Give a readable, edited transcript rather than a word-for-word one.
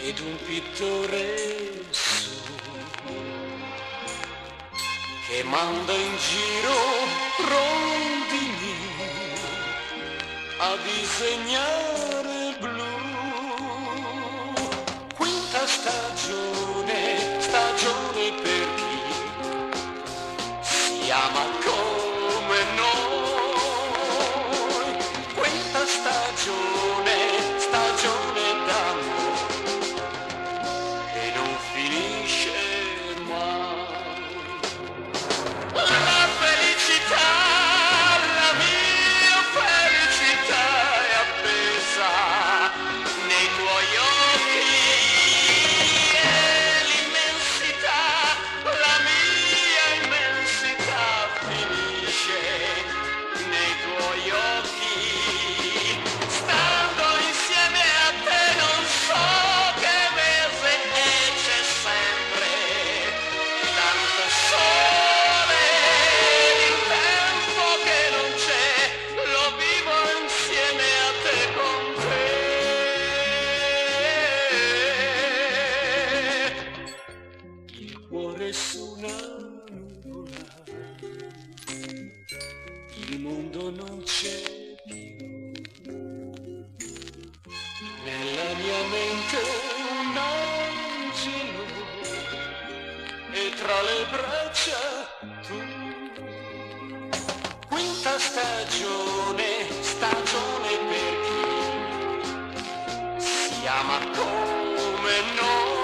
ed un pittore su che manda in giro rondini a disegnare blu. Quinta stagione, stagione per chi si ama come noi. Quinta stagione, stagione d'amore che non finisce mai. La felicità, la mia felicità è appesa nei tuoi occhi e l'immensità, la mia immensità finisce nei tuoi occhi. Stando insieme a te non so che mese e c'è sempre tanto sole, il tempo che non c'è lo vivo insieme a te con te. Il cuore su una nuvola, il mondo non c'è più. Nella mia mente un angelo e tra le braccia tu. Quinta stagione, stagione per chi si ama come noi.